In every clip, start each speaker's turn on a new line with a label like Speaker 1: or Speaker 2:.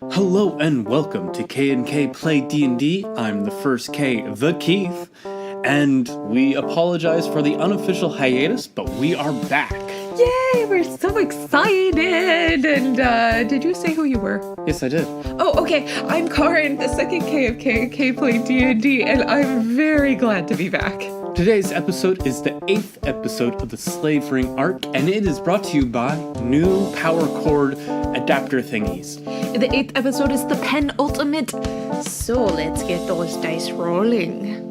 Speaker 1: Hello and welcome to K&K Play D&D. I'm the first K, the Keith, and we apologize for the unofficial hiatus, but we are back.
Speaker 2: Yay, we're so excited! And did you say who you were?
Speaker 1: Yes, I did.
Speaker 2: Oh, okay. I'm Karin, the second K of K&K Play D&D, and I'm very glad to be back.
Speaker 1: Today's episode is the 8th episode of the Slave Ring arc, and it is brought to you by new power cord adapter thingies.
Speaker 2: The 8th episode is the penultimate, so let's get those dice rolling.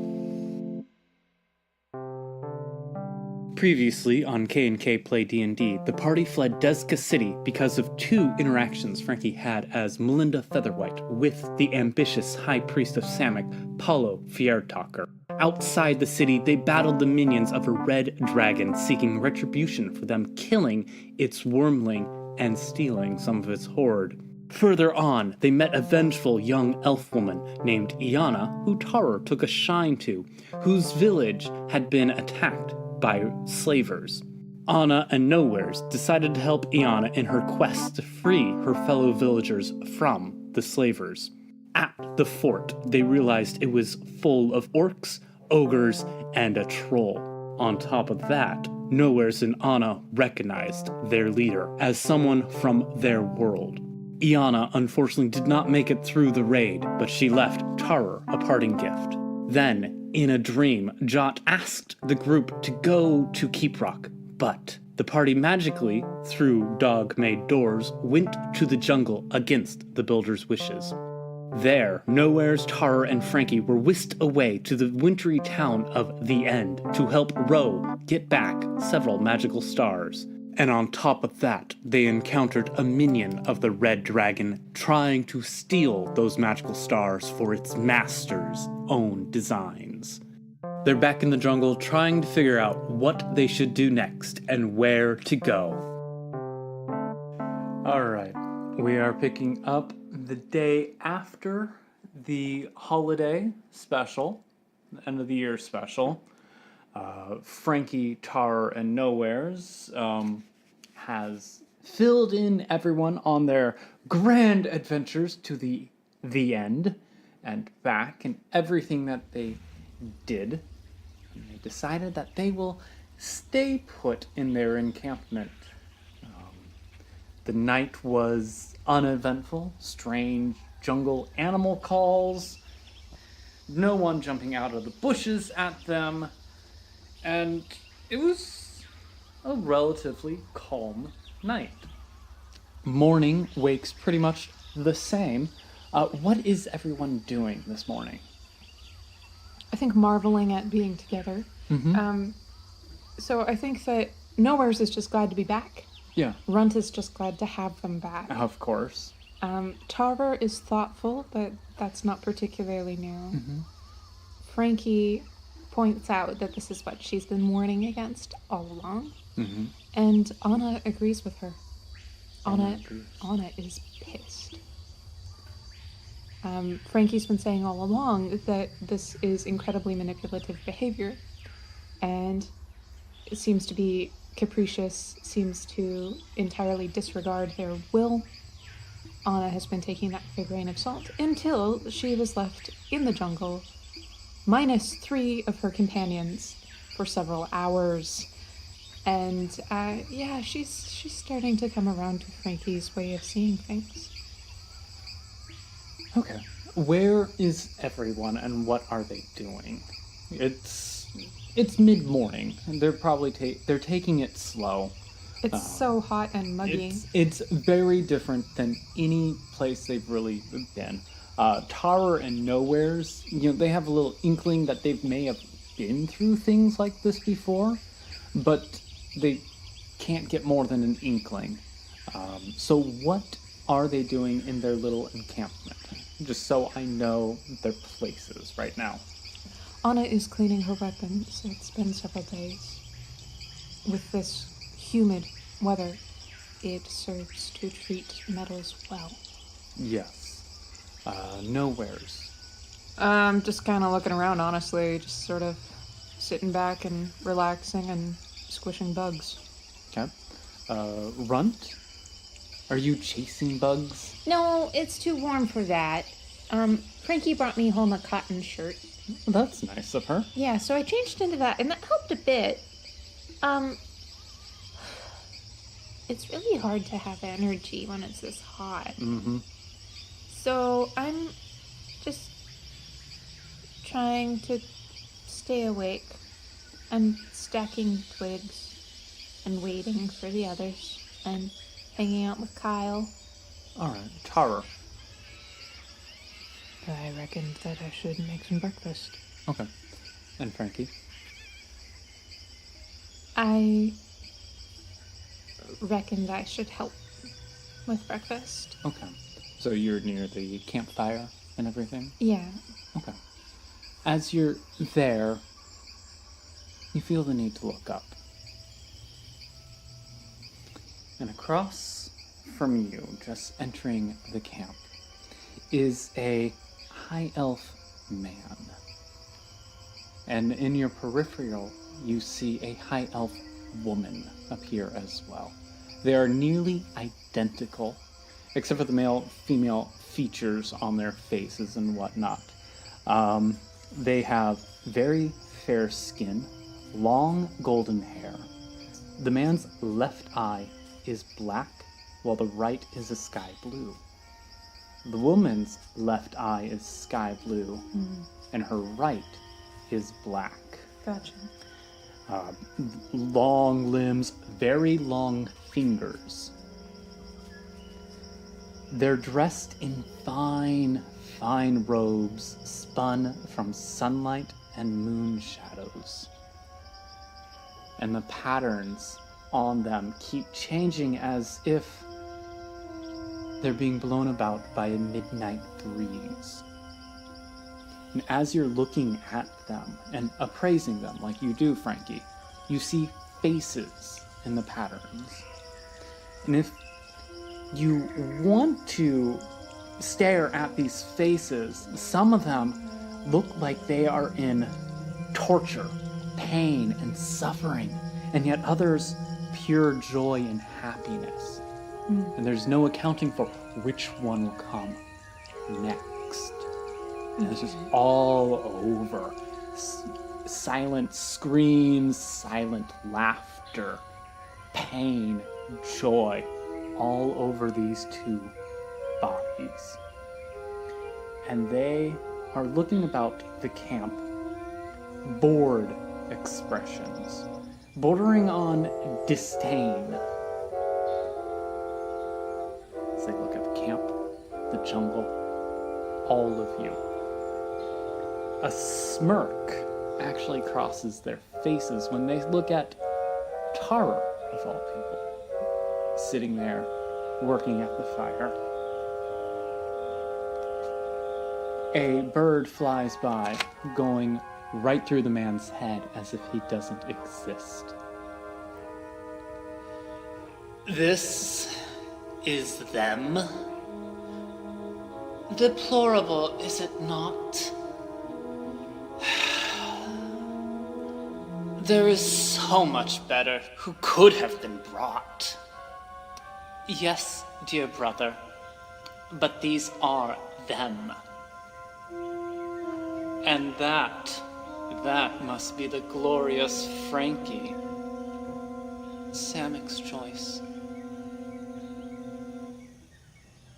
Speaker 1: Previously on K&K Play D&D, the party fled Deska City because of two interactions Frankie had as Melinda Featherwhite with the ambitious High Priest of Samek, Paulo Fiertalker. Outside the city, they battled the minions of a red dragon seeking retribution for them killing its wormling and stealing some of its hoard. Further on, they met a vengeful young elf woman named Iana, who Tara took a shine to, whose village had been attacked by slavers. Anna and Nowheres decided to help Iana in her quest to free her fellow villagers from the slavers. At the fort, they realized it was full of orcs, ogres, and a troll. On top of that, Nowheres and Anna recognized their leader as someone from their world. Iana unfortunately did not make it through the raid, but she left Tara a parting gift. Then, in a dream, Jot asked the group to go to Keep Rock, but the party magically, through dog-made doors, went to the jungle against the builder's wishes. There, Nowheres, Tara, and Frankie were whisked away to the wintry town of The End to help Ro get back several magical stars. And on top of that, they encountered a minion of the Red Dragon trying to steal those magical stars for its master's own designs. They're back in the jungle trying to figure out what they should do next and where to go. Alright, we are picking up the day after the holiday special, the end of the year special. Frankie, Tar, and Nowheres has filled in everyone on their grand adventures to the end and back and everything that they did. And they decided that they will stay put in their encampment. The night was uneventful, strange jungle animal calls, no one jumping out of the bushes at them, and it was a relatively calm night. Morning wakes pretty much the same. What is everyone doing this morning?
Speaker 3: I think marveling at being together.
Speaker 1: Mm-hmm.
Speaker 3: So I think that Nowheres is just glad to be back.
Speaker 1: Yeah.
Speaker 3: Runt is just glad to have them back.
Speaker 1: Of course.
Speaker 3: Tara is thoughtful, but that's not particularly new.
Speaker 1: Mm-hmm.
Speaker 3: Frankie points out that this is what she's been warning against all along.
Speaker 1: Mm-hmm.
Speaker 3: And Anna agrees with her. Anna is pissed. Frankie's been saying all along that this is incredibly manipulative behavior, and it seems to be capricious, seems to entirely disregard their will. Anna has been taking that with a grain of salt until she was left in the jungle, minus 3 of her companions, for several hours. And, she's starting to come around to Frankie's way of seeing things.
Speaker 1: Okay. Where is everyone and what are they doing? It's mid-morning. They're probably they're taking it slow.
Speaker 3: It's so hot and muggy.
Speaker 1: It's very different than any place they've really been. Tara and Nowheres, they have a little inkling that they may have been through things like this before, but they can't get more than an inkling. So what are they doing in their little encampment? Just so I know their places right now.
Speaker 3: Anna is cleaning her weapons. It's been several days. With this humid weather, it serves to treat metals well.
Speaker 1: Yes. Nowheres.
Speaker 3: Just kind of looking around, honestly. Just sort of sitting back and relaxing and squishing bugs.
Speaker 1: Okay. Runt? Are you chasing bugs?
Speaker 3: No, it's too warm for that. Frankie brought me home a cotton shirt.
Speaker 1: That's nice of her.
Speaker 3: Yeah, so I changed into that, and that helped a bit. It's really hard to have energy when it's this hot.
Speaker 1: Mm-hmm.
Speaker 3: So I'm just trying to stay awake. I'm stacking twigs and waiting for the others and hanging out with Kyle.
Speaker 1: All right, Tara.
Speaker 2: I reckoned that I should make some breakfast.
Speaker 1: Okay. And Frankie?
Speaker 3: I reckoned I should help with breakfast.
Speaker 1: Okay. So you're near the campfire and everything?
Speaker 3: Yeah.
Speaker 1: Okay. As you're there, you feel the need to look up. And across from you, just entering the camp, is a high elf man. And in your peripheral, you see a high elf woman appear as well. They are nearly identical, except for the male-female features on their faces and whatnot. They have very fair skin, long golden hair. The man's left eye is black, while the right is a sky blue. The woman's left eye is sky blue, and her right is black.
Speaker 3: Gotcha.
Speaker 1: Long limbs, very long fingers. They're dressed in fine robes spun from sunlight and moon shadows. And the patterns on them keep changing as if they're being blown about by a midnight breeze. And as you're looking at them and appraising them like you do, Frankie, you see faces in the patterns. And if you want to stare at these faces, some of them look like they are in torture, pain, and suffering, and yet others pure joy and happiness. And there's no accounting for which one will come next. And it's just all over. Silent screams, silent laughter, pain, joy, all over these two bodies. And they are looking about the camp, bored expressions, bordering on disdain. As they look at the camp, the jungle, all of you. A smirk actually crosses their faces when they look at Tara, of all people, sitting there, working at the fire. A bird flies by, going right through the man's head as if he doesn't exist.
Speaker 4: This is them. Deplorable, is it not? There is so much better who could have been brought. Yes, dear brother, but these are them. And that must be the glorious Frankie. Samek's choice.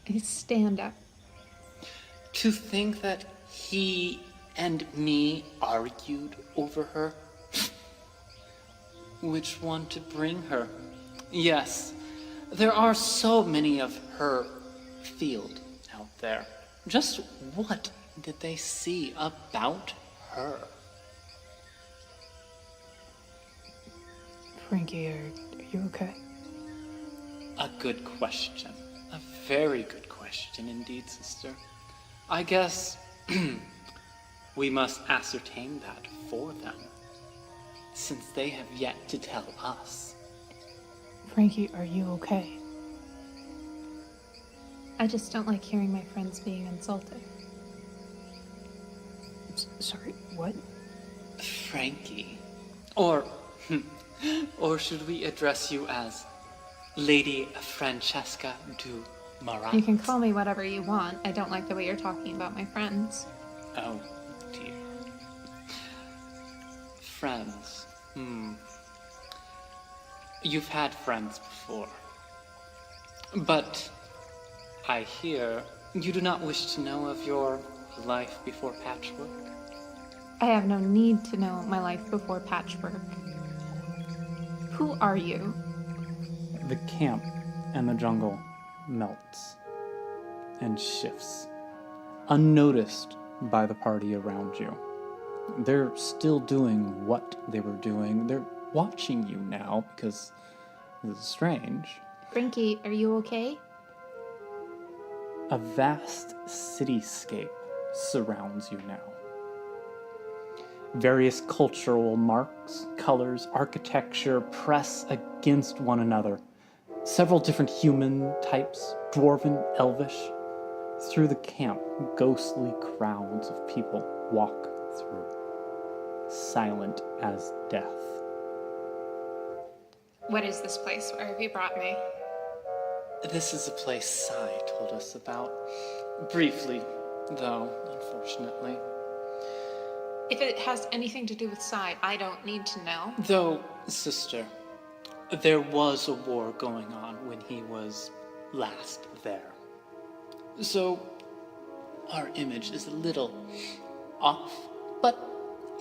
Speaker 3: I stand up.
Speaker 4: To think that he and me argued over her. Which one to bring her? Yes, there are so many of her field out there. Just what did they see about her?
Speaker 2: Frankie, are you okay?
Speaker 4: A good question. A very good question indeed, sister. I guess we must ascertain that for them, since they have yet to tell us.
Speaker 2: Frankie, are you okay?
Speaker 3: I just don't like hearing my friends being insulted.
Speaker 2: Sorry, what?
Speaker 4: Frankie. Or should we address you as Lady Francesca du Marat.
Speaker 3: You can call me whatever you want. I don't like the way you're talking about my friends.
Speaker 4: Oh, dear. Friends. You've had friends before. But I hear you do not wish to know of your life before patchwork.
Speaker 3: I have no need to know my life before patchwork. Who are you?
Speaker 1: The camp and the jungle melts and shifts, unnoticed by the party around you. They're still doing what they were doing. They're watching you now because this is strange.
Speaker 3: Frankie, are you okay?
Speaker 1: A vast cityscape surrounds you now. Various cultural marks, colors, architecture press against one another. Several different human types, dwarven, elvish. Through the camp, ghostly crowds of people walk through, silent as death.
Speaker 3: What is this place? Where have you brought me?
Speaker 4: This is a place Sai told us about. Briefly, though, unfortunately.
Speaker 3: If it has anything to do with Sai, I don't need to know.
Speaker 4: Though, sister, there was a war going on when he was last there. So, our image is a little off, but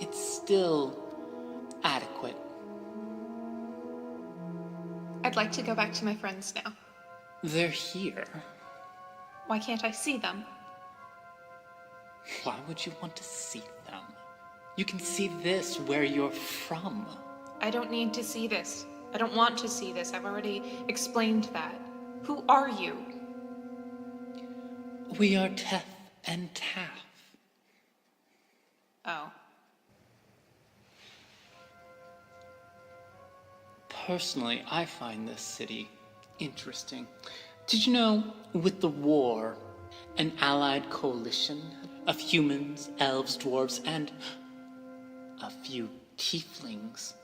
Speaker 4: it's still adequate.
Speaker 3: I'd like to go back to my friends now.
Speaker 4: They're here.
Speaker 3: Why can't I see them?
Speaker 4: Why would you want to see them? You can see this where you're from.
Speaker 3: I don't need to see this. I don't want to see this. I've already explained that. Who are you?
Speaker 4: We are Teth and Taff.
Speaker 3: Oh.
Speaker 4: Personally, I find this city interesting. Did you know, with the war, an allied coalition of humans, elves, dwarves, and a few tieflings,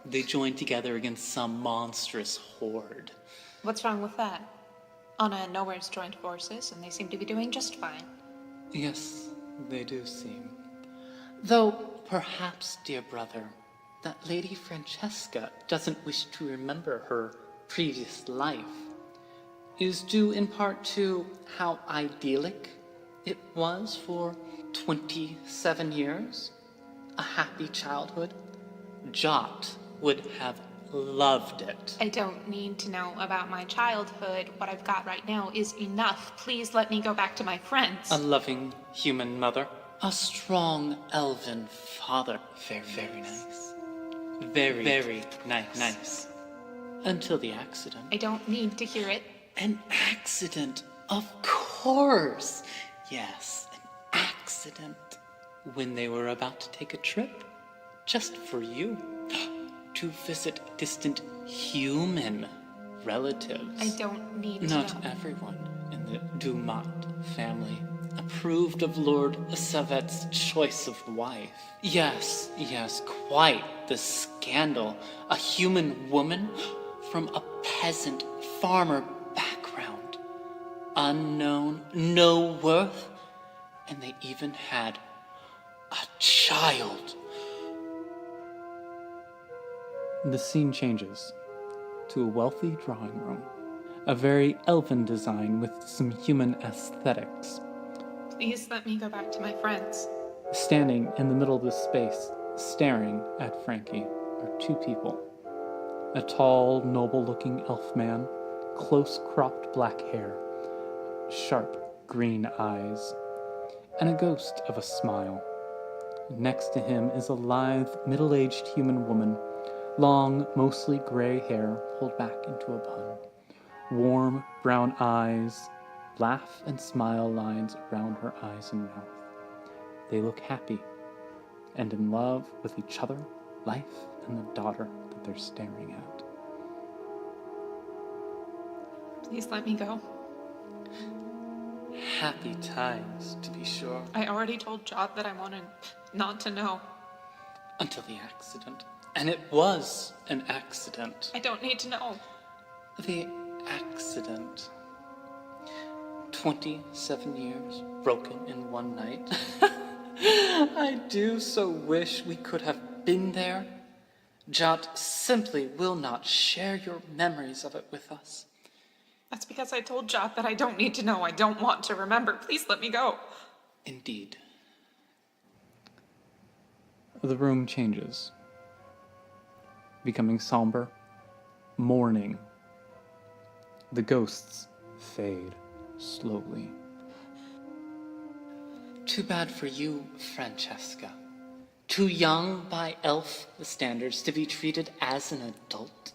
Speaker 4: they joined together against some monstrous horde.
Speaker 3: What's wrong with that? Anna and Nowhere's joined forces, and they seem to be doing just fine.
Speaker 4: Yes, they do seem. Though, perhaps, dear brother, that Lady Francesca doesn't wish to remember her previous life is due in part to how idyllic it was for 27 years. A happy childhood. Jot would have loved it.
Speaker 3: I don't need to know about my childhood. What I've got right now is enough. Please let me go back to my friends.
Speaker 4: A loving human mother. A strong elven father. Very, very nice. Very, very nice. Until the accident.
Speaker 3: I don't need to hear it.
Speaker 4: An accident, of course. Yes, an accident. When they were about to take a trip, just for you, to visit distant human relatives.
Speaker 3: I don't need to
Speaker 4: Not
Speaker 3: know.
Speaker 4: everyone in the Dumat family approved of Lord Savet's choice of wife. Yes, quite the scandal. A human woman from a peasant farmer background. Unknown, no worth, and they even had a child.
Speaker 1: The scene changes to a wealthy drawing room, a very elven design with some human aesthetics.
Speaker 3: Please let me go back to my friends.
Speaker 1: Standing in the middle of this space, staring at Frankie, are two people. A tall, noble-looking elf man, close-cropped black hair, sharp green eyes, and a ghost of a smile. Next to him is a lithe, middle-aged human woman, long, mostly gray hair pulled back into a bun, warm brown eyes, laugh and smile lines around her eyes and mouth. They look happy and in love with each other, life, and the daughter that they're staring at.
Speaker 3: Please let me go.
Speaker 4: Happy times, to be sure.
Speaker 3: I already told Jot that I wanted not to know.
Speaker 4: Until the accident. And it was an accident.
Speaker 3: I don't need to know.
Speaker 4: The accident. 27 years broken in one night. I do so wish we could have been there. Jot simply will not share your memories of it with us.
Speaker 2: That's because I told Jot that I don't need to know. I don't want to remember. Please let me go.
Speaker 4: Indeed.
Speaker 1: The room changes, becoming somber, mourning. The ghosts fade slowly.
Speaker 4: Too bad for you, Francesca. Too young by elf standards to be treated as an adult.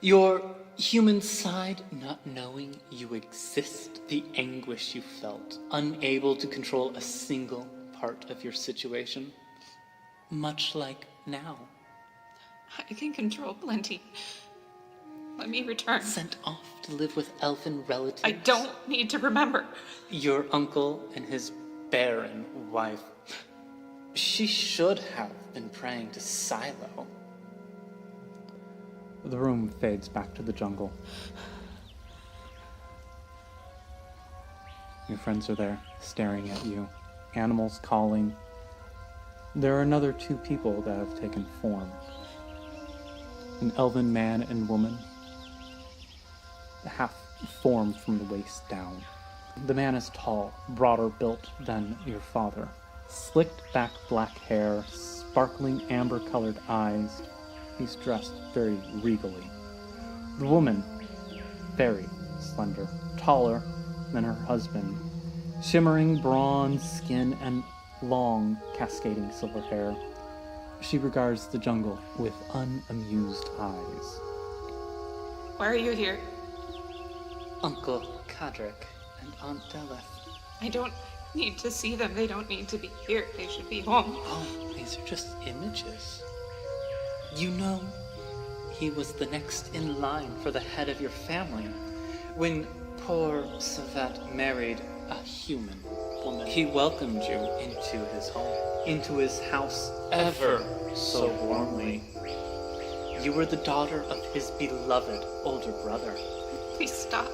Speaker 4: Your human side not knowing you exist, the anguish you felt, unable to control a single part of your situation. Much like now.
Speaker 2: I can control plenty. Let me return.
Speaker 4: Sent off to live with elfin relatives.
Speaker 2: I don't need to remember.
Speaker 4: Your uncle and his barren wife. She should have been praying to Silo.
Speaker 1: The room fades back to the jungle. Your friends are there, staring at you. Animals calling. There are another 2 people that have taken form. An elven man and woman, half formed from the waist down. The man is tall, broader built than your father. Slicked back black hair, sparkling amber-colored eyes. He's dressed very regally. The woman, very slender, taller than her husband. Shimmering bronze skin and long, cascading silver hair. She regards the jungle with unamused eyes.
Speaker 2: Why are you here?
Speaker 4: Uncle Cadric and Aunt Deleth.
Speaker 2: I don't need to see them. They don't need to be here. They should be home.
Speaker 4: Oh, these are just images. You know, he was the next in line for the head of your family. When poor Savette married a human woman, he welcomed you into his home, into his house ever so warmly. You were the daughter of his beloved older brother.
Speaker 2: Please stop.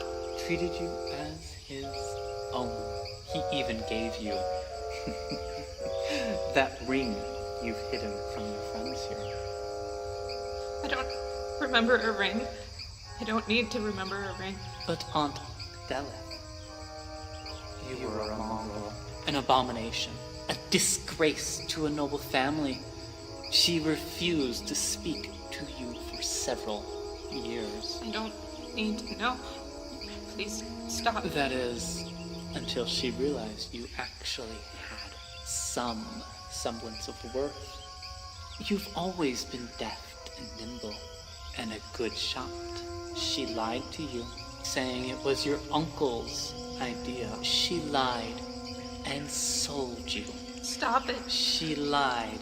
Speaker 4: Treated you as his own. He even gave you that ring you've hidden from your friends here.
Speaker 2: I don't remember a ring. I don't need to remember a ring.
Speaker 4: But Aunt Deleth, you were a mongrel, an abomination, a disgrace to a noble family. She refused to speak to you for several years.
Speaker 2: I don't need to know. Please stop.
Speaker 4: That is, until she realized you actually had some semblance of worth. You've always been deft and nimble, and a good shot. She lied to you, saying it was your uncle's idea. She lied and sold you.
Speaker 2: Stop it.
Speaker 4: She lied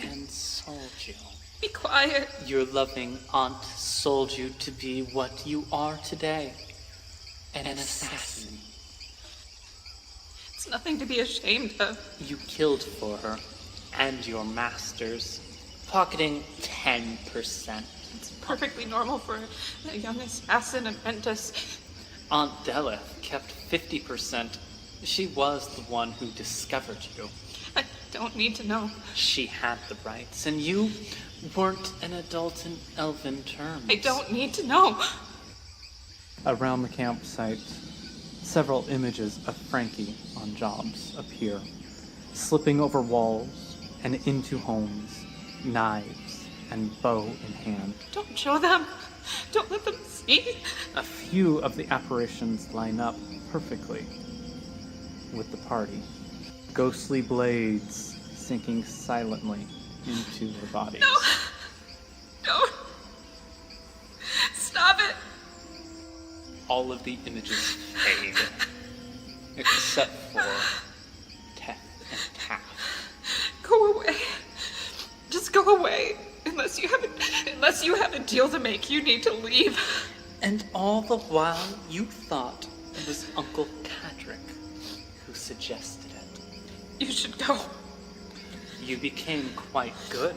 Speaker 4: and sold you.
Speaker 2: Be quiet.
Speaker 4: Your loving aunt sold you to be what you are today. An assassin.
Speaker 2: It's nothing to be ashamed of.
Speaker 4: You killed for her and your masters, pocketing 10%.
Speaker 2: It's perfectly normal for a young assassin apprentice.
Speaker 4: Aunt Deleth kept 50%. She was the one who discovered you.
Speaker 2: I don't need to know.
Speaker 4: She had the rights, and you weren't an adult in elven terms.
Speaker 2: I don't need to know.
Speaker 1: Around the campsite, several images of Frankie on jobs appear, slipping over walls and into homes, knives and bow in hand.
Speaker 2: Don't show them. Don't let them see.
Speaker 1: A few of the apparitions line up perfectly with the party, ghostly blades sinking silently into their bodies.
Speaker 2: No. Don't. Stop it.
Speaker 4: All of the images fade, except for Teth and Taff.
Speaker 2: Go away. Just go away. Unless you have a deal to make, you need to leave.
Speaker 4: And all the while, you thought it was Uncle Cadric who suggested it.
Speaker 2: You should go.
Speaker 4: You became quite good.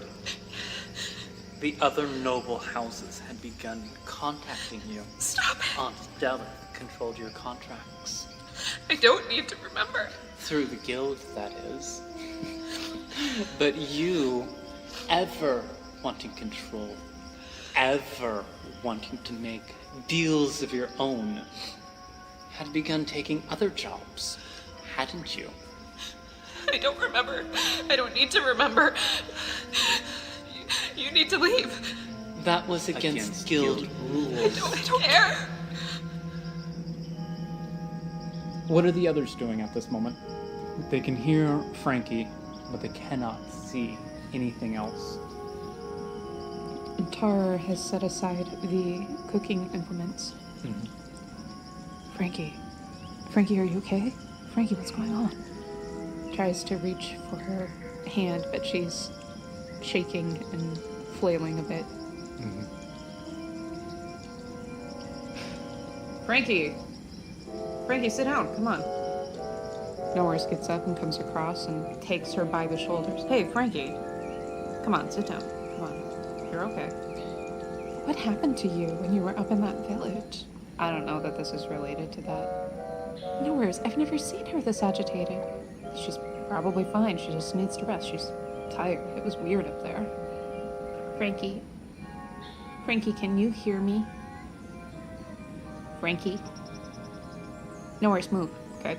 Speaker 4: The other noble houses had begun contacting you.
Speaker 2: Stop it.
Speaker 4: Aunt Della controlled your contracts.
Speaker 2: I don't need to remember.
Speaker 4: Through the guild, that is. But you, ever wanting control, ever wanting to make deals of your own, had begun taking other jobs, hadn't you?
Speaker 2: I don't remember. I don't need to remember. You need to leave.
Speaker 4: That was against guild rules.
Speaker 2: I don't care.
Speaker 1: What are the others doing at this moment? They can hear Frankie, but they cannot see anything else.
Speaker 3: Tar has set aside the cooking implements. Frankie, are you okay? Frankie, what's going on? Tries to reach for her hand, but she's shaking and flailing a bit. Frankie, sit down. Come on. Norris gets up and comes across and takes her by the shoulders. Hey, Frankie, come on, sit down. Come on, you're okay. What happened to you when you were up in that village? I don't know that this is related to that. Norris, I've never seen her this agitated. She's probably fine. She just needs to rest. She's tired. It was weird up there. Frankie, can you hear me? Frankie? Norris, move. Okay.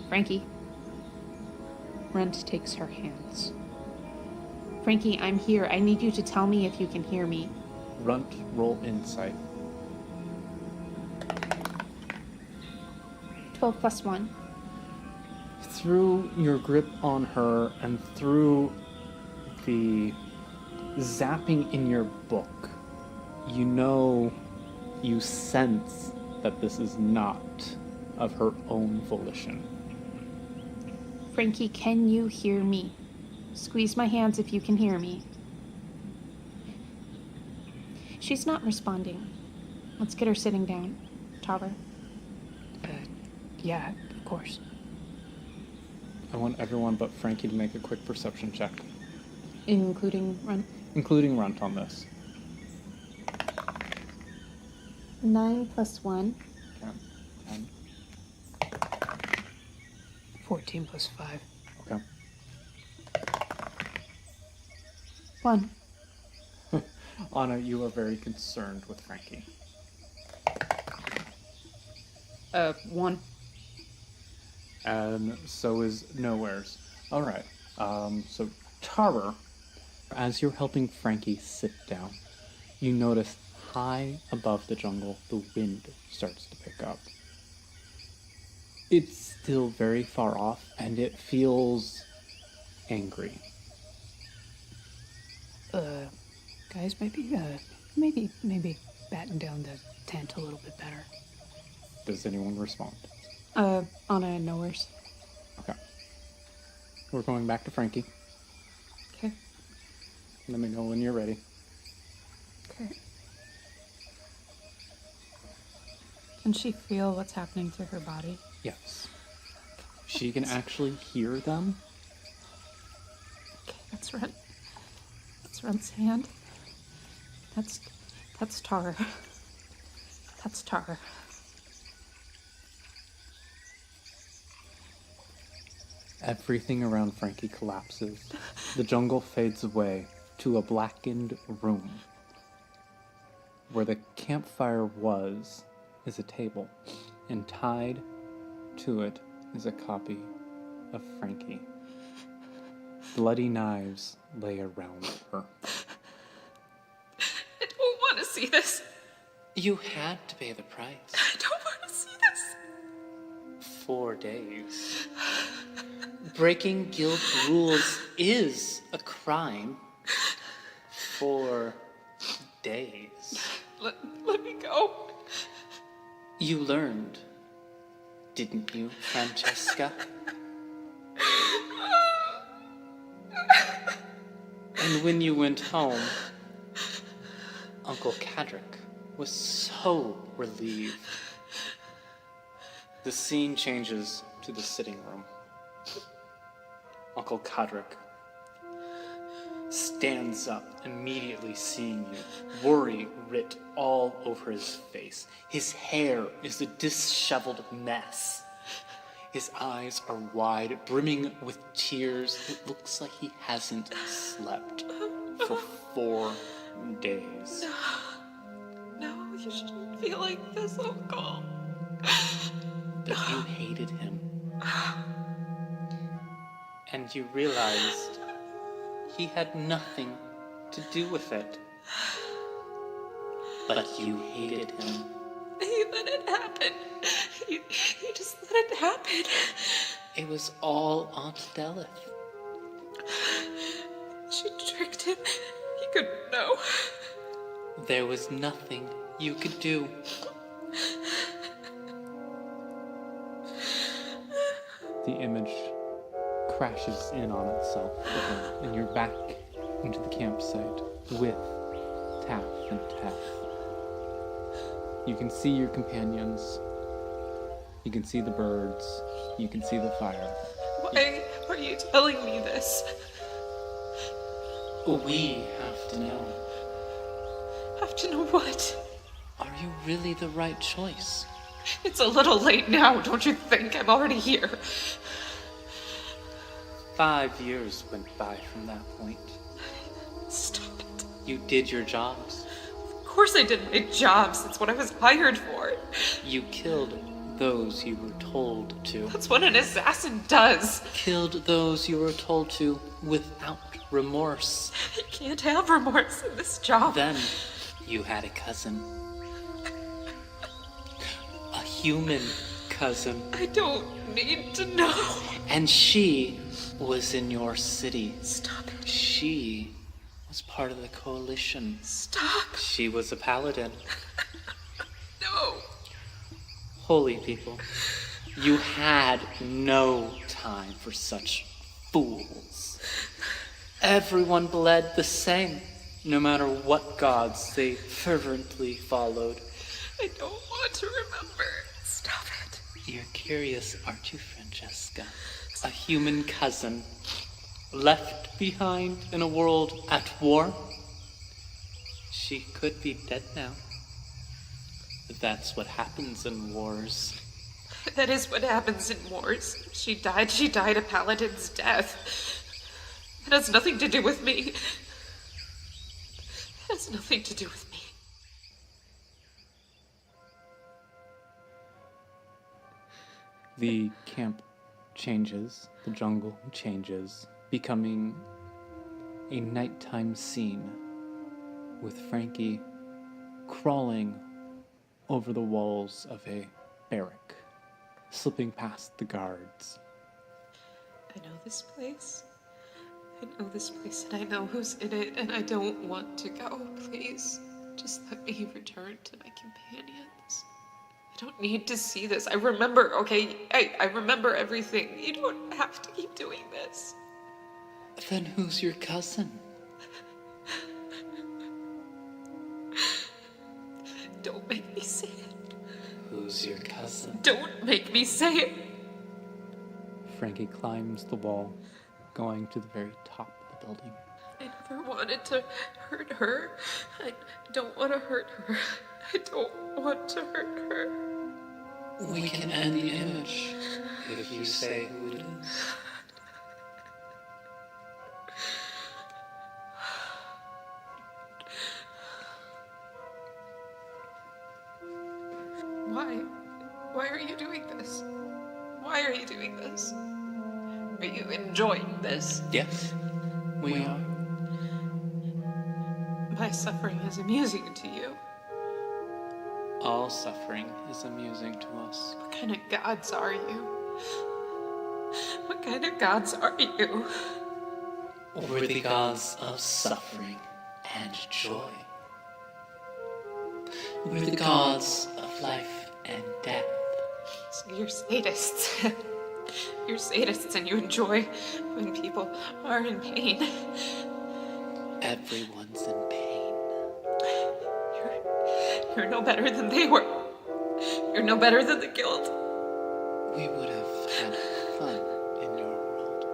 Speaker 3: Frankie. Rent takes her hands. Frankie, I'm here. I need you to tell me if you can hear me.
Speaker 1: Runt, roll insight.
Speaker 3: 12 plus 1.
Speaker 1: Through your grip on her and through the zapping in your book, you sense that this is not of her own volition.
Speaker 3: Frankie, can you hear me? Squeeze my hands if you can hear me. She's not responding. Let's get her sitting down. Tara. Yeah, of course.
Speaker 1: I want everyone but Frankie to make a quick perception check.
Speaker 3: Including Runt.
Speaker 1: Including Runt on this.
Speaker 3: 9 plus 1.
Speaker 1: Okay. 10.
Speaker 3: 14 plus 5.
Speaker 1: Okay.
Speaker 3: 1.
Speaker 1: Anna, you are very concerned with Frankie.
Speaker 3: 1.
Speaker 1: And so is Nowheres. Alright. So Tara, as you're helping Frankie sit down, you notice high above the jungle, the wind starts to pick up. It's still very far off, and it feels angry.
Speaker 5: Guys, maybe batten down the tent a little bit better.
Speaker 1: Does anyone respond?
Speaker 3: Anna and Nowheres.
Speaker 1: Okay. We're going back to Frankie.
Speaker 3: Okay.
Speaker 1: Let me know when you're ready.
Speaker 3: Okay. Can she feel what's happening to her body?
Speaker 1: Yes. She can actually hear them.
Speaker 3: Okay, that's Runt. That's Runt's hand. That's Tar. That's Tar.
Speaker 1: Everything around Frankie collapses. The jungle fades away to a blackened room. Where the campfire was is a table, and tied to it is a copy of Frankie. Bloody knives lay around her.
Speaker 2: I don't want to see this.
Speaker 4: You had to pay the price.
Speaker 2: I don't want to see this.
Speaker 4: 4 days. Breaking guild rules is a crime. 4 days.
Speaker 2: Let me go.
Speaker 4: You learned, didn't you, Francesca? And when you went home, Uncle Cadric was so relieved. The scene changes to the sitting room. Uncle Cadric stands up, immediately seeing you, worry writ all over his face. His hair is a disheveled mess. His eyes are wide, brimming with tears. It looks like he hasn't slept for 4 days.
Speaker 2: No, you shouldn't feel like this, Uncle.
Speaker 4: But you hated him. And you realized he had nothing to do with it. But you hated him.
Speaker 2: He let it happen. He just let it happen.
Speaker 4: It was all Aunt Delith.
Speaker 2: She tricked him. He couldn't know.
Speaker 4: There was nothing you could do.
Speaker 1: The image crashes in on itself again, and you're back into the campsite with Taff and Teth. You can see your companions. You can see the birds. You can see the fire.
Speaker 2: Why are you telling me this?
Speaker 4: We have to know.
Speaker 2: Have to know what?
Speaker 4: Are you really the right choice?
Speaker 2: It's a little late now, don't you think? I'm already here.
Speaker 4: 5 years went by from that point.
Speaker 2: Stop it.
Speaker 4: You did your jobs.
Speaker 2: Of course I did my jobs. That's what I was hired for.
Speaker 4: You killed those you were told to.
Speaker 2: That's what an assassin does.
Speaker 4: Killed those you were told to without remorse.
Speaker 2: You can't have remorse in this job.
Speaker 4: Then you had a cousin. A human cousin.
Speaker 2: I don't need to know.
Speaker 4: And she was in your city.
Speaker 2: Stop it.
Speaker 4: She was part of the coalition.
Speaker 2: Stop.
Speaker 4: She was a paladin.
Speaker 2: No.
Speaker 4: Holy people, you had no time for such fools. Everyone bled the same, no matter what gods they fervently followed.
Speaker 2: I don't want to remember. Stop it.
Speaker 4: You're curious, aren't you, Francesca? A human cousin, left behind in a world at war? She could be dead now. That's what happens in wars.
Speaker 2: That is what happens in wars. She died a paladin's death. It has nothing to do with me. It has nothing to do with me.
Speaker 1: The camp changes, the jungle changes, becoming a nighttime scene with Frankie crawling over the walls of a barrack, slipping past the guards.
Speaker 2: I know this place. I know this place and I know who's in it and I don't want to go. Please, just let me return to my companions. I don't need to see this. I remember, okay? I remember everything. You don't have to keep doing this.
Speaker 4: Then who's your cousin?
Speaker 2: Don't make me say it.
Speaker 4: Who's your cousin?
Speaker 2: Don't make me say it.
Speaker 1: Frankie climbs the wall, going to the very top of the building.
Speaker 2: I never wanted to hurt her. I don't want to hurt her. I don't want to hurt her.
Speaker 4: We can end the image if you say who it is.
Speaker 2: Why? Why are you doing this? Why are you doing this? Are you enjoying this?
Speaker 4: Yes, we are.
Speaker 2: My suffering is amusing to you.
Speaker 4: All suffering is amusing to us.
Speaker 2: What kind of gods are you? What kind of gods are you?
Speaker 4: We're the gods of suffering and joy. We're the gods of life and death.
Speaker 2: So you're sadists. You're sadists and you enjoy when people are in pain.
Speaker 4: Everyone's in pain.
Speaker 2: You're no better than they were. You're no better than the guild.
Speaker 4: We would have had fun in your world.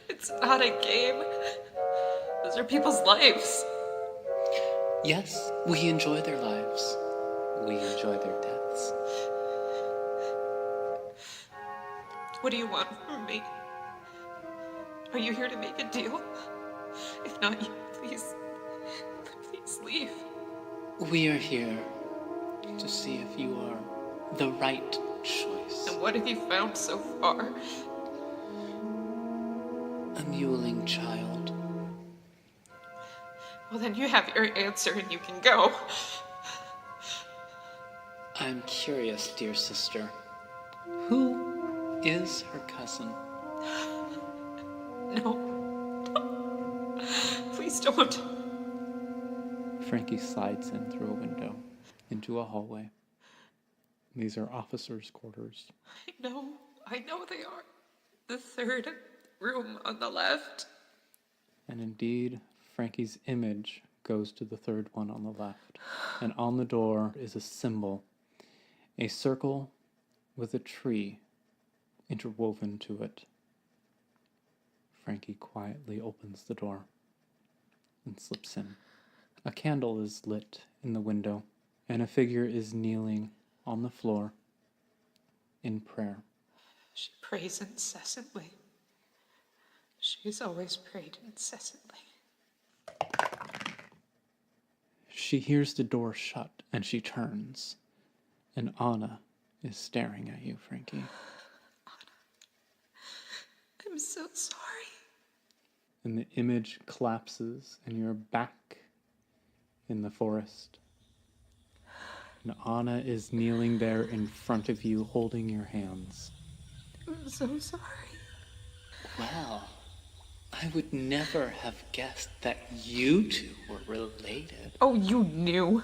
Speaker 2: It's not not a game. Those are people's lives.
Speaker 4: Yes, we enjoy their lives. We enjoy their deaths.
Speaker 2: What do you want from me? Are you here to make a deal? If not, you please leave.
Speaker 4: We are here to see if you are the right choice.
Speaker 2: And what have you found so far?
Speaker 4: A mewling child.
Speaker 2: Well, then you have your answer and you can go.
Speaker 4: I'm curious, dear sister. Who is her cousin?
Speaker 2: No. Please don't.
Speaker 1: Frankie slides in through a window into a hallway. These are officers' quarters.
Speaker 2: I know they are. The third room on the left.
Speaker 1: And indeed, Frankie's image goes to the third one on the left. And on the door is a symbol, a circle with a tree interwoven to it. Frankie quietly opens the door and slips in. A candle is lit in the window, and a figure is kneeling on the floor in prayer.
Speaker 2: She prays incessantly. She's always prayed incessantly.
Speaker 1: She hears the door shut, and she turns. And Anna is staring at you, Frankie.
Speaker 2: I'm so sorry.
Speaker 1: And the image collapses, and you're back in the forest. And Anna is kneeling there in front of you, holding your hands.
Speaker 2: I'm so sorry.
Speaker 4: Well, I would never have guessed that you two were related.
Speaker 2: Oh, you knew.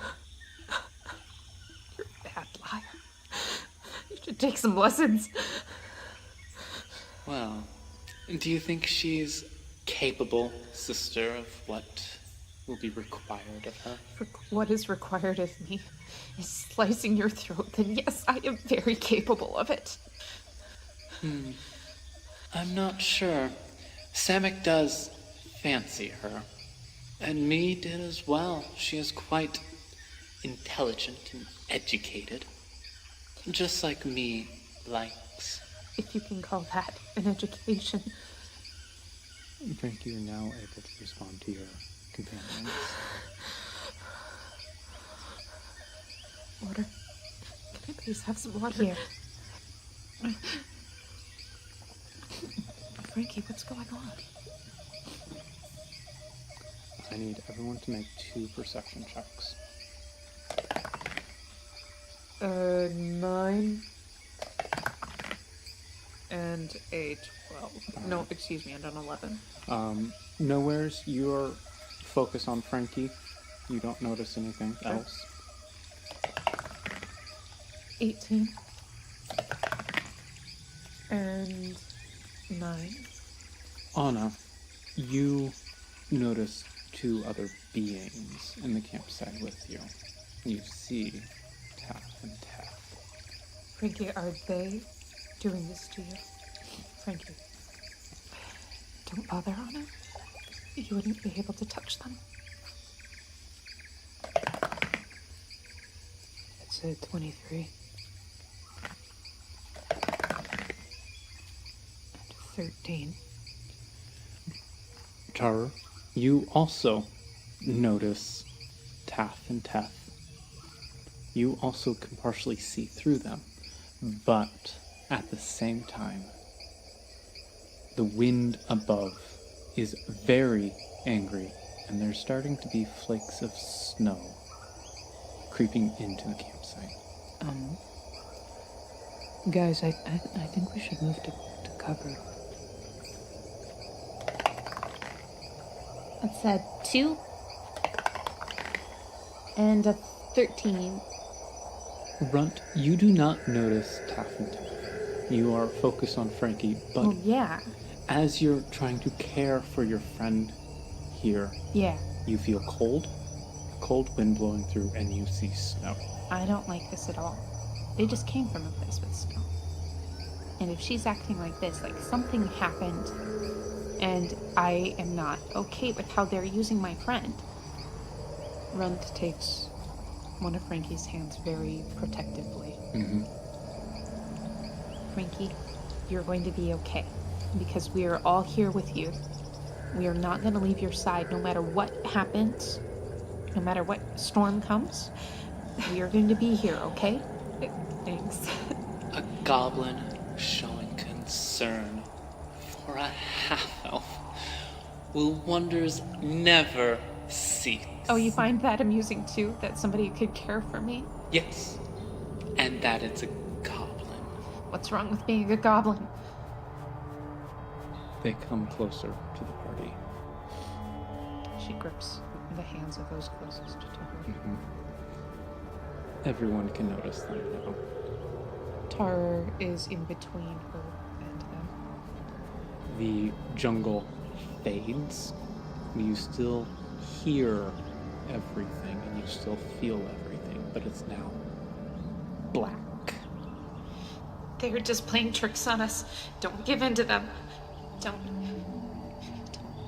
Speaker 2: You're a bad liar. You should take some lessons.
Speaker 4: Well, do you think she's capable, sister, of what will be required of her?
Speaker 2: What is required of me is slicing your throat, then yes, I am very capable of it.
Speaker 4: I'm not sure. Samek does fancy her. And me did as well. She is quite intelligent and educated. Just like me likes.
Speaker 2: If you can call that an education.
Speaker 1: Frankie, you're now able to respond to your companions.
Speaker 2: Water. Can I please have some water?
Speaker 3: Here.
Speaker 2: Frankie, what's going on?
Speaker 1: I need everyone to make 2 perception checks.
Speaker 2: 9 and a 12. No, excuse me, and an 11.
Speaker 1: Nowhere's you're focused on Frankie. You don't notice anything
Speaker 2: Okay.
Speaker 1: else.
Speaker 2: 18 and 9.
Speaker 1: Anna, you notice 2 other beings in the campsite with you. You see Teth and Teth.
Speaker 2: Frankie, are they doing this to you? Frankie, don't bother on it. You wouldn't be able to touch them.
Speaker 5: It's a 23. And 13.
Speaker 1: Tara, you also notice Teth and Teth. You also can partially see through them, but at the same time, the wind above is very angry, and there's starting to be flakes of snow creeping into the campsite.
Speaker 5: Guys, I think we should move to cover.
Speaker 3: That's a 2 and a 13.
Speaker 1: Runt, you do not notice Teth and Teth. You are focused on Frankie, but
Speaker 3: Oh, yeah.
Speaker 1: as you're trying to care for your friend here,
Speaker 3: Yeah.
Speaker 1: you feel cold wind blowing through, and you see snow.
Speaker 3: I don't like this at all. They just came from a place with snow. And if she's acting like this, like something happened and I am not okay with how they're using my friend. Runt takes one of Frankie's hands very protectively. Frankie, you're going to be okay, because we are all here with you. We are not going to leave your side no matter what happens, no matter what storm comes. We are going to be here, okay? Thanks.
Speaker 4: A goblin showing concern for a half-elf will wonders never cease.
Speaker 3: Oh, you find that amusing too, that somebody could care for me?
Speaker 4: Yes, and that it's a goblin.
Speaker 3: What's wrong with being a goblin?
Speaker 1: They come closer to the party.
Speaker 3: She grips the hands of those closest to her.
Speaker 1: Everyone can notice them now.
Speaker 3: Tar is in between her and them.
Speaker 1: The jungle fades. You still hear everything and you still feel everything, but it's now black.
Speaker 2: They're just playing tricks on us. Don't give in to them. Don't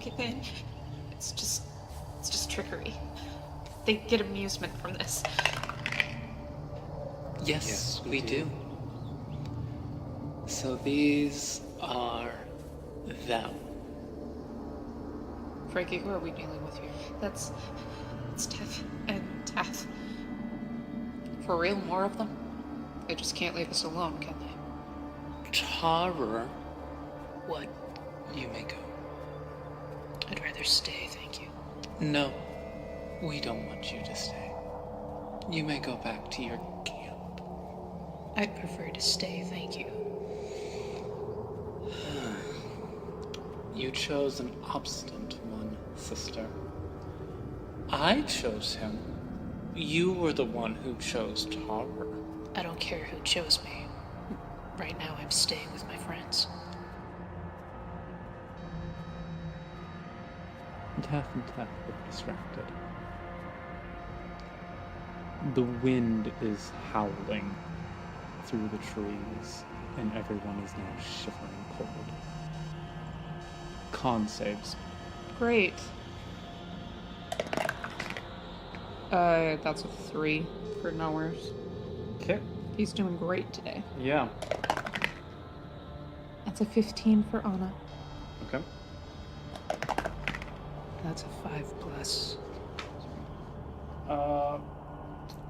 Speaker 2: give in. It's just trickery. They get amusement from this.
Speaker 4: Yes, we do. So these are them.
Speaker 3: Frankie, who are we dealing with here?
Speaker 2: It's Teth and Teth.
Speaker 3: For real, more of them? They just can't leave us alone, can they?
Speaker 4: Tarer. What? You may go.
Speaker 5: I'd rather stay, thank you.
Speaker 4: No, we don't want you to stay. You may go back to your camp.
Speaker 5: I'd prefer to stay, thank you.
Speaker 4: You chose an obstinate one, sister. I chose him. You were the one who chose Tarer.
Speaker 5: I don't care who chose me. Right now, I'm staying with my friends.
Speaker 1: Teth and Teth look distracted. The wind is howling through the trees, and everyone is now shivering cold. Con saves.
Speaker 3: Great. That's a 3 for Nowheres.
Speaker 1: Okay.
Speaker 3: He's doing great today.
Speaker 1: Yeah.
Speaker 3: That's a 15 for Anna.
Speaker 1: Okay.
Speaker 5: That's a 5 plus.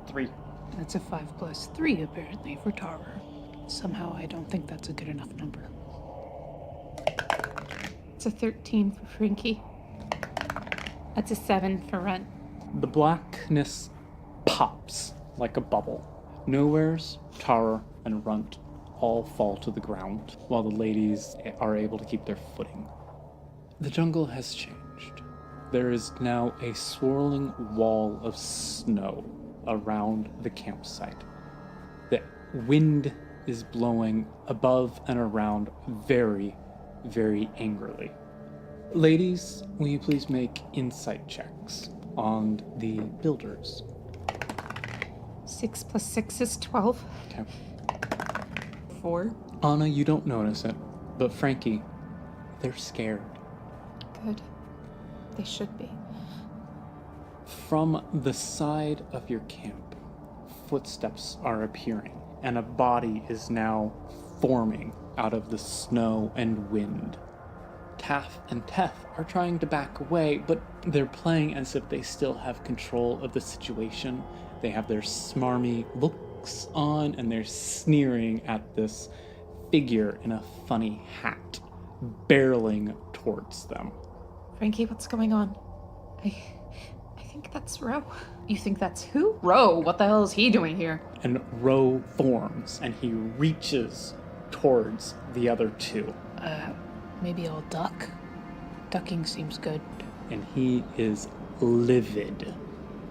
Speaker 1: 3.
Speaker 5: That's a 5 plus 3, apparently, for Tarer. Somehow, I don't think that's a good enough number.
Speaker 3: It's a 13 for Frankie. That's a 7 for Runt.
Speaker 1: The blackness pops like a bubble. Nowheres, Tarer, and Runt all fall to the ground, while the ladies are able to keep their footing. The jungle has changed. There is now a swirling wall of snow around the campsite. The wind is blowing above and around very, very angrily. Ladies, will you please make insight checks on the builders?
Speaker 3: 6 plus 6 is 12.
Speaker 1: Okay.
Speaker 3: 4.
Speaker 1: Anna, you don't notice it, but Frankie, they're scared.
Speaker 3: Good. They should be.
Speaker 1: From the side of your camp, footsteps are appearing, and a body is now forming out of the snow and wind. Taff and Teth are trying to back away, but they're playing as if they still have control of the situation. They have their smarmy looks on, and they're sneering at this figure in a funny hat, barreling towards them.
Speaker 3: Frankie, what's going on? I think that's Ro. You think that's who? Ro, what the hell is he doing here?
Speaker 1: And Ro forms, and he reaches towards the other two.
Speaker 5: Maybe I'll duck. Ducking seems good.
Speaker 1: And he is livid.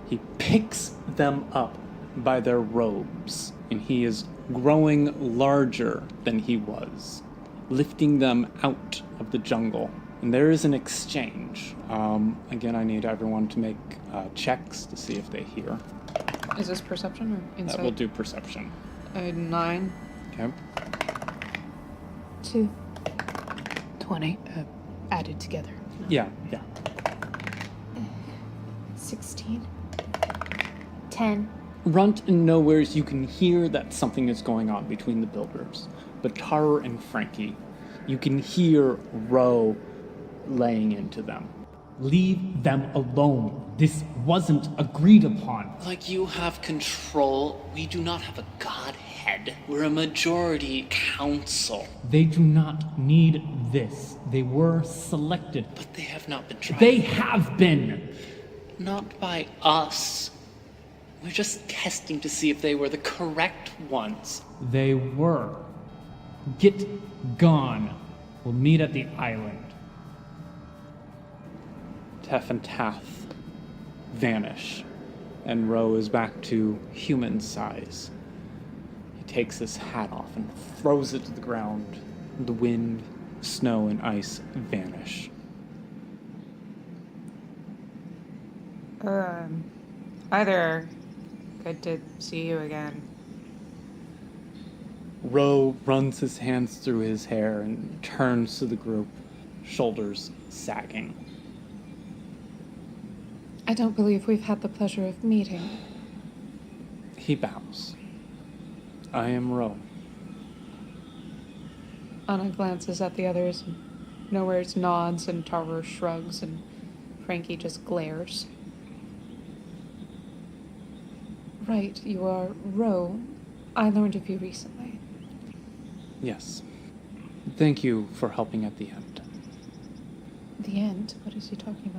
Speaker 1: He picks them up by their robes, and he is growing larger than he was, lifting them out of the jungle. And there is an exchange. Again, I need everyone to make checks to see if they hear.
Speaker 3: Is this perception or insight?
Speaker 1: We'll do perception.
Speaker 3: 9.
Speaker 1: Okay.
Speaker 3: 2.
Speaker 5: 20. added together.
Speaker 1: Yeah.
Speaker 3: 16. 10.
Speaker 1: Runt and Nowheres, you can hear that something is going on between the builders. But Tara and Frankie, you can hear Ro laying into them.
Speaker 6: Leave them alone. This wasn't agreed upon.
Speaker 4: Like you have control, we do not have a godhead. We're a majority council.
Speaker 6: They do not need this. They were selected.
Speaker 4: But they have not been tried.
Speaker 6: They have been.
Speaker 4: Not by us. We're just testing to see if they were the correct ones.
Speaker 6: They were. Get gone. We'll meet at the island.
Speaker 1: Teth and Tath vanish, and Ro is back to human size. He takes his hat off and throws it to the ground. The wind, snow, and ice vanish.
Speaker 3: Hi there. Good to see you again.
Speaker 1: Ro runs his hands through his hair and turns to the group, shoulders sagging.
Speaker 3: I don't believe we've had the pleasure of meeting.
Speaker 1: He bows. I am Ro.
Speaker 3: Anna glances at the others, and Nowheres nods, and Tara shrugs, and Frankie just glares. Right, you are Ro. I learned of you recently.
Speaker 1: Yes. Thank you for helping at the end.
Speaker 3: The end? What is he talking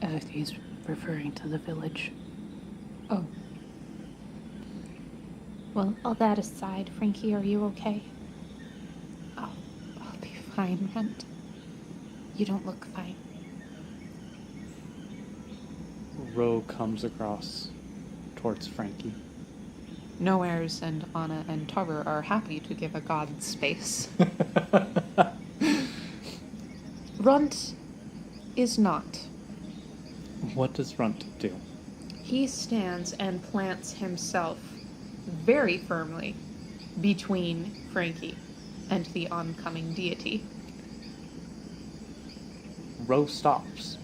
Speaker 3: about?
Speaker 5: He's referring to the village.
Speaker 3: Oh.
Speaker 7: Well, all that aside, Frankie, are you okay?
Speaker 3: I'll be fine, Runt.
Speaker 7: You don't look fine.
Speaker 1: Ro comes across towards Frankie.
Speaker 3: Nowheres and Anna and Tara are happy to give a god space. Runt is not.
Speaker 1: What does Runt do?
Speaker 3: He stands and plants himself very firmly between Frankie and the oncoming deity.
Speaker 1: Ro stops.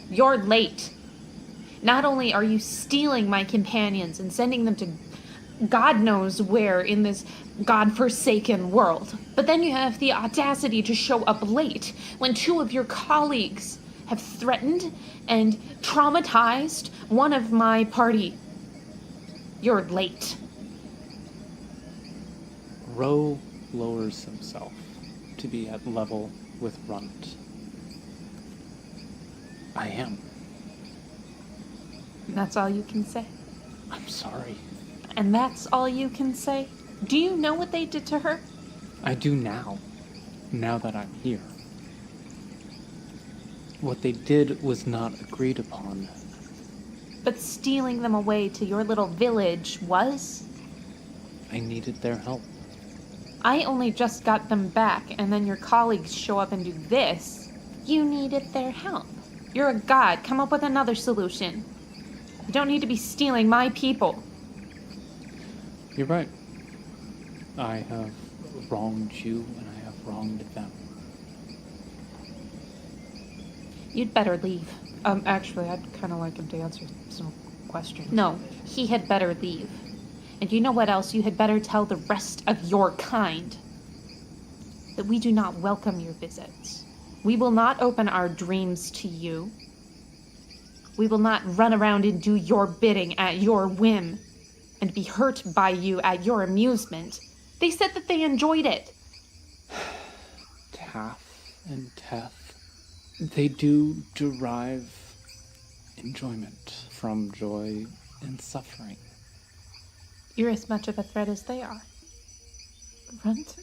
Speaker 7: You're late. Not only are you stealing my companions and sending them to God knows where in this God-forsaken world, but then you have the audacity to show up late when two of your colleagues have threatened and traumatized one of my party. You're late.
Speaker 1: Ro lowers himself to be at level with Runt. I am.
Speaker 7: And that's all you can say?
Speaker 1: I'm sorry.
Speaker 7: And that's all you can say? Do you know what they did to her?
Speaker 1: I do now that I'm here. What they did was not agreed upon.
Speaker 7: But stealing them away to your little village was?
Speaker 1: I needed their help.
Speaker 7: I only just got them back, and then your colleagues show up and do this. You needed their help. You're a god. Come up with another solution. You don't need to be stealing my people.
Speaker 1: You're right. I have wronged you, and I have wronged them.
Speaker 7: You'd better leave.
Speaker 3: Actually, I'd kind of like him to answer some questions.
Speaker 7: No, he had better leave. And you know what else? You had better tell the rest of your kind that we do not welcome your visits. We will not open our dreams to you. We will not run around and do your bidding at your whim and be hurt by you at your amusement. They said that they enjoyed it.
Speaker 1: Tath and Teth, they do derive enjoyment from joy and suffering.
Speaker 7: You're as much of a threat as they are.
Speaker 3: Runt,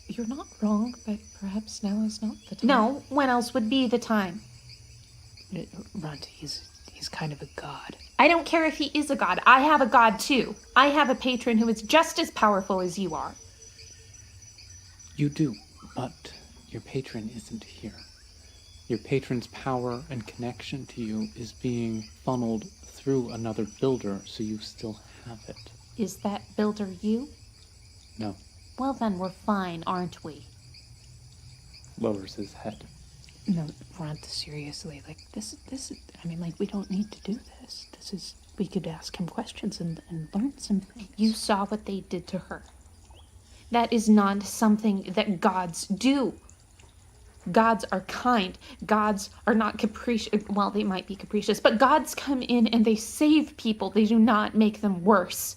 Speaker 3: you're not wrong, but perhaps now is not the time.
Speaker 7: No, when else would be the time?
Speaker 5: Runt, he's kind of a god.
Speaker 7: I don't care if he is a god. I have a god too. I have a patron who is just as powerful as you are.
Speaker 1: You do, but your patron isn't here. Your patron's power and connection to you is being funneled through another builder, so you still have it.
Speaker 7: Is that builder you?
Speaker 1: No.
Speaker 7: Well then, we're fine, aren't we?
Speaker 1: lowers his head.
Speaker 5: No, Runt, seriously, like, this, I mean, like, we don't need to do this. We could ask him questions and learn some things.
Speaker 7: You saw what they did to her. That is not something that gods do. Gods are kind. Gods are not capricious. Well, they might be capricious, but gods come in and they save people. They do not make them worse.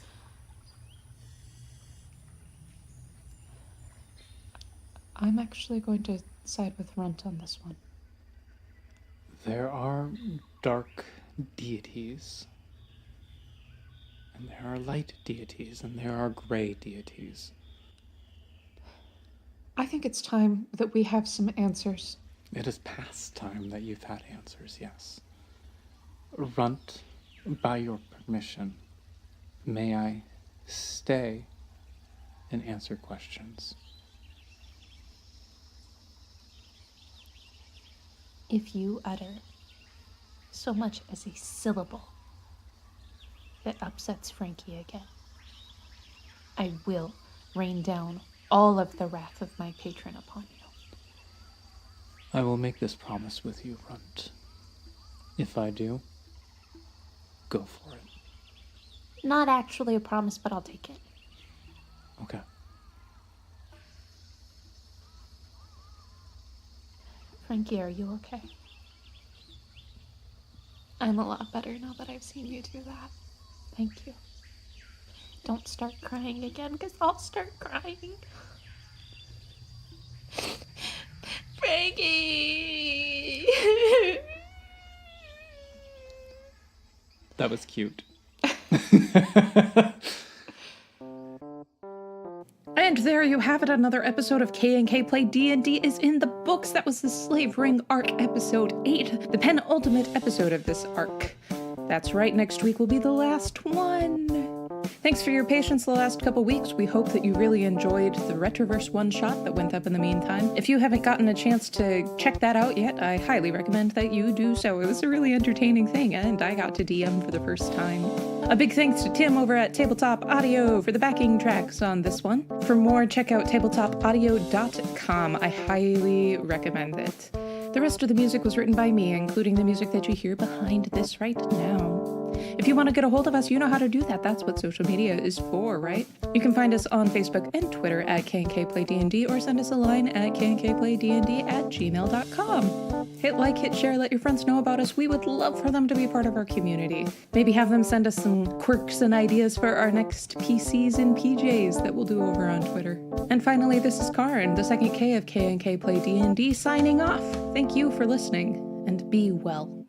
Speaker 3: I'm actually going to side with Runt on this one.
Speaker 1: There are dark deities, and there are light deities, and there are gray deities.
Speaker 3: I think it's time that we have some answers.
Speaker 1: It is past time that you've had answers, yes. Runt, by your permission, may I stay and answer questions?
Speaker 7: If you utter so much as a syllable that upsets Frankie again, I will rain down all of the wrath of my patron upon you.
Speaker 1: I will make this promise with you, Runt. If I do, go for it.
Speaker 7: Not actually a promise, but I'll take it.
Speaker 1: Okay.
Speaker 7: Frankie, are you okay? I'm a lot better now that I've seen you do that. Thank you. Don't start crying again, because I'll start crying. Frankie!
Speaker 1: That was cute.
Speaker 3: And there you have it. Another episode of K&K Play D&D is in the books. That was the Slave Ring arc, episode 8, the penultimate episode of this arc. That's right, next week will be the last one. Thanks for your patience the last couple weeks. We hope that you really enjoyed the Retroverse one-shot that went up in the meantime. If you haven't gotten a chance to check that out yet, I highly recommend that you do so. It was a really entertaining thing, and I got to DM for the first time. A big thanks to Tim over at Tabletop Audio for the backing tracks on this one. For more, check out tabletopaudio.com. I highly recommend it. The rest of the music was written by me, including the music that you hear behind this right now. If you want to get a hold of us, you know how to do that. That's what social media is for, right? You can find us on Facebook and Twitter at KNKPlayDND, or send us a line at knkplaydnd@gmail.com. Hit like, hit share, let your friends know about us. We would love for them to be part of our community. Maybe have them send us some quirks and ideas for our next PCs and PJs that we'll do over on Twitter. And finally, this is Karin, the second K of KNK Play D&D, signing off. Thank you for listening, and be well.